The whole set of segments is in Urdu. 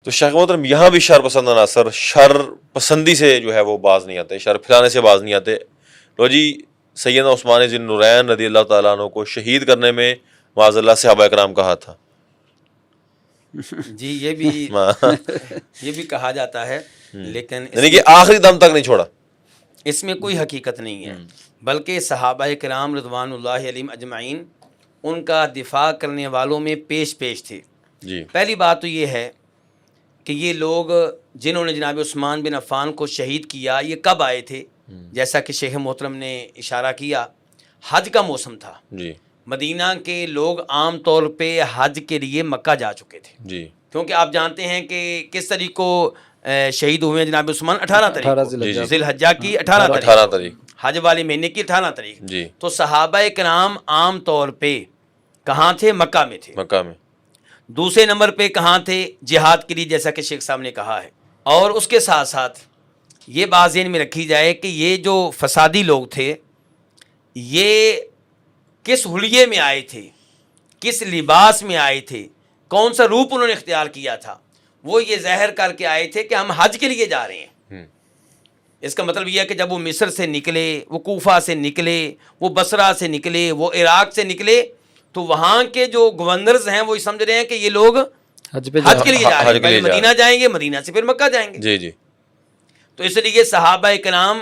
تو شیخ محترم یہاں بھی شر پسند عناصر شر پسندی سے جو ہے وہ باز نہیں آتے، شر پھیلانے سے باز نہیں آتے. لو جی، سیدنا عثمان ذی النورین رضی اللہ تعالیٰ عنہ کو شہید کرنے میں معاذ اللہ صحابہ اکرام کا ہاتھ تھا. جی یہ بھی کہا جاتا ہے، لیکن یعنی کہ آخری دم تک نہیں چھوڑا. اس میں کوئی حقیقت نہیں ہے، بلکہ صحابہ کرام رضوان اللہ علیہم اجمعین ان کا دفاع کرنے والوں میں پیش تھے. جی پہلی بات تو یہ ہے کہ یہ لوگ جنہوں نے جناب عثمان بن عفان کو شہید کیا یہ کب آئے تھے؟ جیسا کہ شیخ محترم نے اشارہ کیا، حج کا موسم تھا. جی مدینہ کے لوگ عام طور پہ حج کے لیے مکہ جا چکے تھے، جی کیونکہ آپ جانتے ہیں کہ کس طریق کو شہید ہوئے ہیں جناب عثمان 18 تاریخ ذی الحجہ کی 18 تاریخ حج والے مہینے کی 18 تاریخ. جی تو صحابہ کرام عام طور پہ کہاں تھے؟ مکہ میں تھے. مکہ میں. دوسرے نمبر پہ کہاں تھے؟ جہاد کے لیے، جیسا کہ شیخ صاحب نے کہا ہے. اور اس کے ساتھ ساتھ یہ بات ذہن میں رکھی جائے کہ یہ جو فسادی لوگ تھے یہ کس حلیے میں آئے تھے، کس لباس میں آئے تھے، کون سا روپ انہوں نے اختیار کیا تھا؟ وہ یہ ظاہر کر کے آئے تھے کہ ہم حج کے لیے جا رہے ہیں. اس کا مطلب یہ ہے کہ جب وہ مصر سے نکلے، وہ کوفہ سے نکلے، وہ بصرہ سے نکلے، وہ عراق سے نکلے، تو وہاں کے جو گورنرز ہیں وہ سمجھ رہے ہیں کہ یہ لوگ حج کے لیے جا رہے ہیں، پہلے مدینہ جائیں گے، مدینہ سے پھر مکہ جائیں گے. جی جی. تو اس لیے صحابہ کرام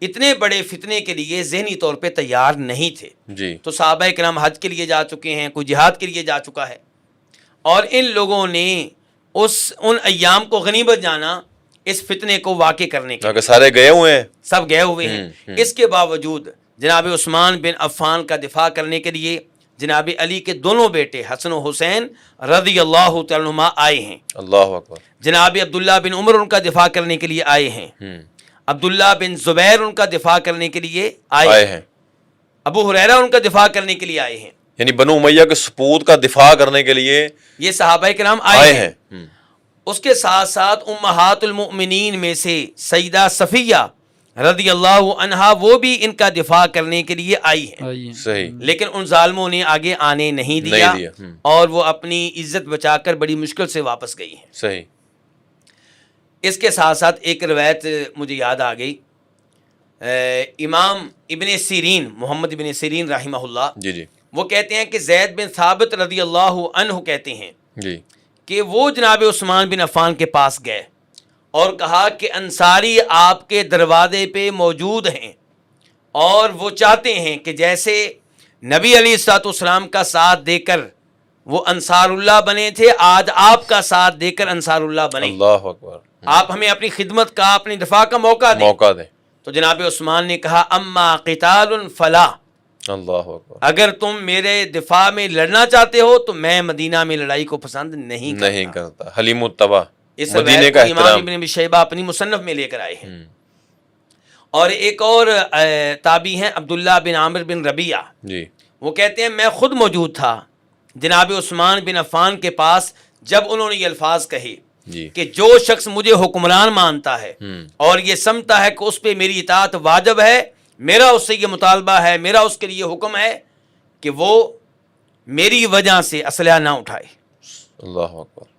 اتنے بڑے فتنے کے لیے ذہنی طور پہ تیار نہیں تھے. جی تو صحابہ کرام حج کے لیے جا چکے ہیں، کوئی جہاد کے لیے جا چکا ہے، اور ان لوگوں نے ان ایام کو غنیمت جانا اس فتنے کو واقع کرنے کے. سارے گئے ہوئے ہیں، سب گئے ہوئے ہیں. اس کے باوجود جناب عثمان بن عفان کا دفاع کرنے کے لیے جناب علی کے دونوں بیٹے حسن و حسین رضی اللہ تعالیٰ عنہما آئے ہیں. اللہ اکبر. جناب عبداللہ بن عمر ان کا دفاع کرنے کے لیے آئے ہیں. عبداللہ بن زبیر ان کا دفاع کرنے کے لیے آئے ہیں. ابو ہریرہ ان کا دفاع کرنے کے لیے آئے ہیں. یعنی بنو امیہ کے سپوت کا دفاع کرنے کے لیے یہ صحابہ کرام آئے ہیں. اس کے ساتھ ساتھ امہات المؤمنین میں سے سیدہ صفیہ رضی اللہ عنہا وہ بھی ان کا دفاع کرنے کے لیے آئی ہیں. صحیح. لیکن ان ظالموں نے آگے آنے نہیں دیا اور وہ اپنی عزت بچا کر بڑی مشکل سے واپس گئی ہیں. صحیح. اس کے ساتھ ساتھ ایک روایت مجھے یاد آ گئی، امام ابن سیرین محمد ابن سیرین رحمہ اللہ، جی جی، وہ کہتے ہیں کہ زید بن ثابت رضی اللہ عنہ کہتے ہیں جی کہ وہ جناب عثمان بن عفان کے پاس گئے اور کہا کہ انصاری آپ کے دروازے پہ موجود ہیں اور وہ چاہتے ہیں کہ جیسے نبی علیہ الصلوۃ والسلام کا ساتھ دے کر وہ انصار اللہ بنے تھے، آج آپ کا ساتھ دے کر انصار اللہ بنے. اللہ اکبر. آپ ہمیں اپنی خدمت کا، اپنی دفاع کا موقع دیں. تو جناب عثمان نے کہا اما قتال فلا، اللہ اکبر، اگر تم میرے دفاع میں لڑنا چاہتے ہو تو میں مدینہ میں لڑائی کو پسند نہیں کرتا. حلیم الطبع. اس روایت کو امام ابن ابی شیبہ اپنی مصنف میں لے کر آئے ہیں. اور ایک اور تابعی ہیں عبداللہ بن عامر بن ربیعہ، جی، وہ کہتے ہیں میں خود موجود تھا جناب عثمان بن عفان کے پاس جب انہوں نے یہ الفاظ کہے جی کہ جو شخص مجھے حکمران مانتا ہے اور یہ سمجھتا ہے کہ اس پہ میری اطاعت واجب ہے، میرا اس سے یہ مطالبہ ہے، میرا اس کے لیے حکم ہے کہ وہ میری وجہ سے اسلحہ نہ اٹھائے. اللہ اکبر.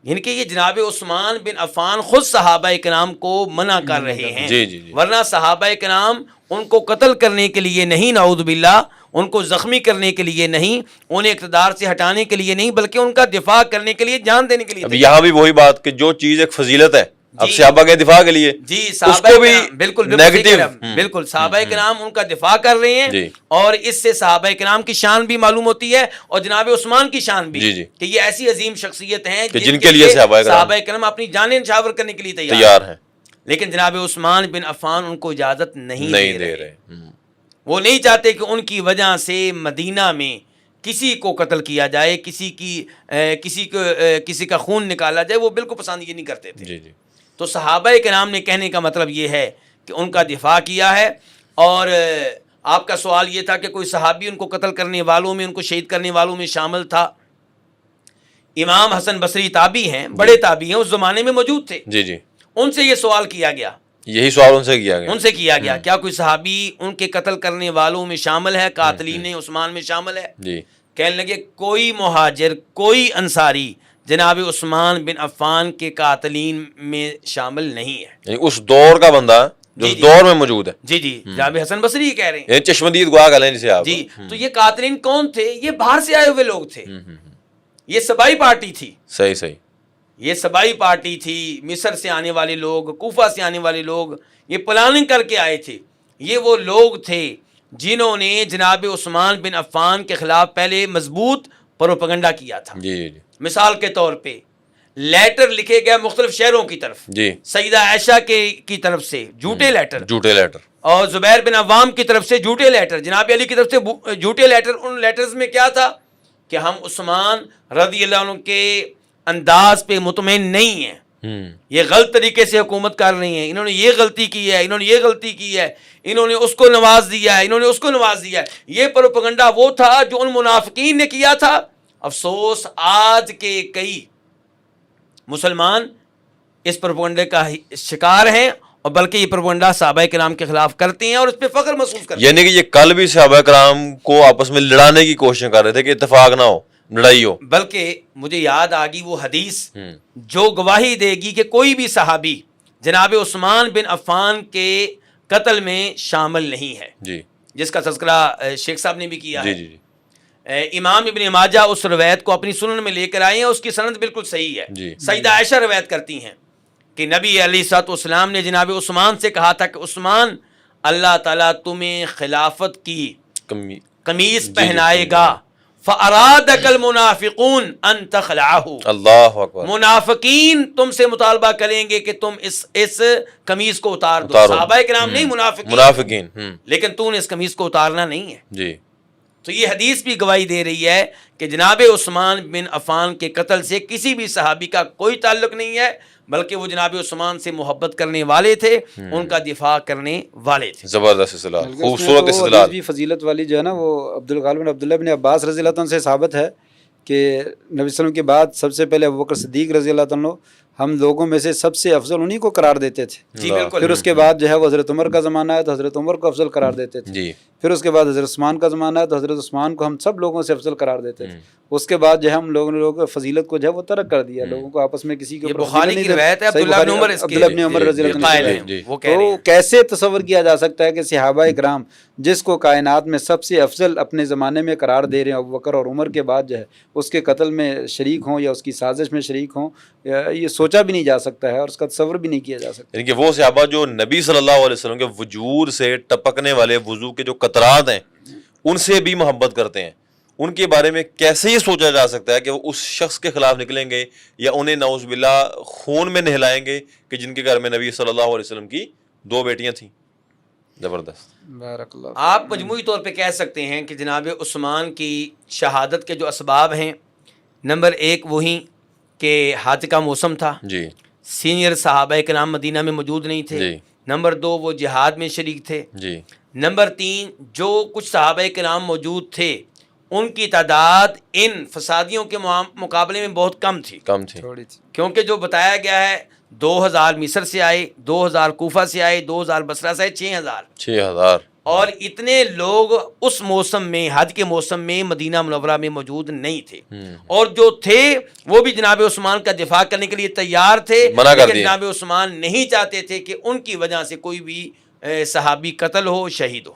یعنی کہ یہ جناب عثمان بن عفان خود صحابہ کرام کو منع کر رہے ہیں. جی جی جی. ورنہ صحابہ کرام ان کو قتل کرنے کے لیے نہیں، نعوذ باللہ، ان کو زخمی کرنے کے لیے نہیں، انہیں اقتدار سے ہٹانے کے لیے نہیں، بلکہ ان کا دفاع کرنے کے لیے، جان دینے کے لیے. اب یہاں بھی وہی بات کہ جو چیز ایک فضیلت ہے اب صحابہ کے دفاع کے لیے، جی اس کو بھی بالکل صحابہ کرام ان کا دفاع کر رہے ہیں، اور اس سے صحابہ کرام کی شان بھی معلوم ہوتی ہے اور جناب عثمان کی شان بھی، کہ یہ ایسی عظیم شخصیت ہیں جن کے لیے صحابہ کرام اپنی جانیں نچھاور کرنے کے لیے تیار ہیں. لیکن جناب عثمان بن عفان ان کو اجازت نہیں دے رہے. وہ نہیں چاہتے کہ ان کی وجہ سے مدینہ میں کسی کو قتل کیا جائے، کسی کا خون نکالا جائے، وہ بالکل پسند یہ نہیں کرتے تھے. تو صحابہ کرام نے کہنے کا مطلب یہ ہے کہ ان کا دفاع کیا ہے. اور آپ کا سوال یہ تھا کہ کوئی صحابی ان کو قتل کرنے والوں میں، ان کو شہید کرنے والوں میں شامل تھا. امام حسن بصری تابعی ہیں، بڑے تابعی ہیں، اس زمانے میں موجود تھے. جی جی. ان سے یہ سوال کیا گیا، یہی سوال ان سے کیا گیا کیا کوئی صحابی ان کے قتل کرنے والوں میں شامل ہے، قاتلین عثمان میں شامل ہے؟ جی. کہنے لگے کوئی مہاجر، کوئی انصاری جناب عثمان بن عفان کے قاتلین میں شامل نہیں ہے. یعنی اس دور کا بندہ جو اس دور میں موجود ہے. جی جی جناب حسن بصری یہ کہہ رہے ہیں. یعنی چشمدید گواہ کہہ لیں جسے آپ. جی تو یہ قاتلین کون تھے؟ یہ باہر سے آئے ہوئے لوگ تھے. یہ سبائی پارٹی تھی. صحیح صحیح. یہ سبائی پارٹی تھی. مصر سے آنے والے لوگ، کوفہ سے آنے والے لوگ، یہ پلاننگ کر کے آئے تھے. یہ وہ لوگ تھے جنہوں نے جناب عثمان بن عفان کے خلاف پہلے مضبوط پروپیگنڈا کیا تھا. جی جی جی. مثال کے طور پہ لیٹر لکھے گئے مختلف شہروں کی طرف، جی. سیدہ عائشہ کی طرف سے جھوٹے لیٹر، جھوٹے لیٹر. اور زبیر بن عوام کی طرف سے جھوٹے لیٹر، جناب علی کی طرف سے جھوٹے لیٹر. ان لیٹرز میں کیا تھا کہ ہم عثمان رضی اللہ عنہ کے انداز پہ مطمئن نہیں ہیں، یہ غلط طریقے سے حکومت کر رہی ہیں، انہوں نے یہ غلطی کی ہے، انہوں نے یہ غلطی کی ہے، انہوں نے اس کو نواز دیا ہے، انہوں نے اس کو نواز دیا ہے. یہ پروپیگنڈا وہ تھا جو ان منافقین نے کیا تھا. افسوس آج کے کئی مسلمان اس پروپیگنڈے کا شکار ہیں، اور بلکہ یہ پروپیگنڈا صحابہ کرام کے خلاف کرتے ہیں اور اس پہ فخر محسوس کرتے ہیں. یعنی کہ یہ کل بھی صحابہ کرام کو آپس میں لڑانے کی کوشش کر رہے تھے کہ اتفاق نہ ہو، لڑائی ہو. بلکہ مجھے یاد آ گئی وہ حدیث جو گواہی دے گی کہ کوئی بھی صحابی جناب عثمان بن عفان کے قتل میں شامل نہیں ہے، جی. جس کا تذکرہ شیخ صاحب نے بھی کیا ہے. جی جی. امام ابن ماجہ اس روایت کو اپنی سنن میں لے کر آئے ہیں، اس کی سند بالکل صحیح ہے. جی. سیدہ عائشہ روایت کرتی ہیں کہ نبی علیہ الصلوۃ والسلام نے جناب عثمان سے کہا تھا کہ عثمان، اللہ تعالیٰ تمہیں خلافت کی قمیص پہنائے گا. فَأَرَادَكَ الْمُنَافِقُونَ أَن تَخْلَعَهُ. اللہ اکبر. منافقین تم سے مطالبہ کریں گے کہ تم اس قمیص کو اتار دو. صحابہ کرام نہیں، منافقین. لیکن تو نے اس قمیص کو اتارنا نہیں ہے. جی. تو یہ حدیث بھی گواہی دے رہی ہے کہ جناب عثمان بن عفان کے قتل سے کسی بھی صحابی کا کوئی تعلق نہیں ہے، بلکہ وہ جناب عثمان سے محبت کرنے والے تھے، ان کا دفاع کرنے والے تھے. زبردست استدلال، خوبصورت استدلال. بھی فضیلت والی جو ہے نا وہ غالباً عبداللہ بن عباس رضی اللہ عنہ سے ثابت ہے کہ نبی صلی اللہ علیہ وسلم کے بعد سب سے پہلے ابوبکر صدیق رضی اللہ عنہ ہم لوگوں میں سے سب سے افضل انہی کو قرار دیتے تھے. جی بالکل. پھر اس کے بعد جو ہے وہ حضرت عمر کا زمانہ ہے تو حضرت عمر کو افضل قرار دیتے تھے. جی. پھر اس کے بعد حضرت عثمان کا زمانہ ہے تو حضرت عثمان کو ہم سب لوگوں سے افضل قرار دیتے تھے. اس کے بعد جو ہے ہم لوگوں نے فضیلت کو جو ہے وہ ترک کر دیا، لوگوں کو آپس میں کسی کے بخاری کی روایت ہے عبداللہ بن عمر رضی اللہ عنہ. تو کیسے تصور کیا جا سکتا ہے کہ صحابہ کرام جس کو کائنات میں سب سے افضل اپنے زمانے میں قرار دے رہے ہیں ابوبکر اور عمر کے بعد جو ہے اس کے قتل میں شریک ہوں یا اس کی سازش میں شریک ہوں، یہ سوچا بھی نہیں جا سکتا ہے اور اس کا تصور بھی نہیں کیا جا سکتا. یعنی کہ وہ صحابہ جو نبی صلی اللہ علیہ وسلم کے وجود سے ٹپکنے والے وضو کے جو قطرات ہیں ان سے بھی محبت کرتے ہیں، ان کے بارے میں کیسے یہ سوچا جا سکتا ہے کہ وہ اس شخص کے خلاف نکلیں گے یا انہیں نعوذ باللہ خون میں نہلائیں گے کہ جن کے گھر میں نبی صلی اللہ علیہ وسلم کی 2 بیٹیاں تھیں. زبردست. بارک اللہ. آپ مجموعی طور پہ کہہ سکتے ہیں کہ جناب عثمان کی شہادت کے جو اسباب ہیں، نمبر 1 وہی کہ حج کا موسم تھا. جی. سینئر صحابہ کرام مدینہ میں موجود نہیں تھے. جی. نمبر 2 وہ جہاد میں شریک تھے. جی. نمبر 3 جو کچھ صحابہ کرام موجود تھے ان کی تعداد ان فسادیوں کے مقابلے میں بہت کم تھی. تھوڑی تھی، کیونکہ جو بتایا گیا ہے 2000 مصر سے آئے، 2000 کوفہ سے آئے، 2000 بصرہ سے آئے، 6000 اور اتنے لوگ اس موسم میں، حج کے موسم میں مدینہ منورہ میں موجود نہیں تھے. اور جو تھے وہ بھی جناب عثمان کا دفاع کرنے کے لیے تیار تھے، لیکن جناب عثمان نہیں چاہتے تھے کہ ان کی وجہ سے کوئی بھی صحابی قتل ہو، شہید ہو.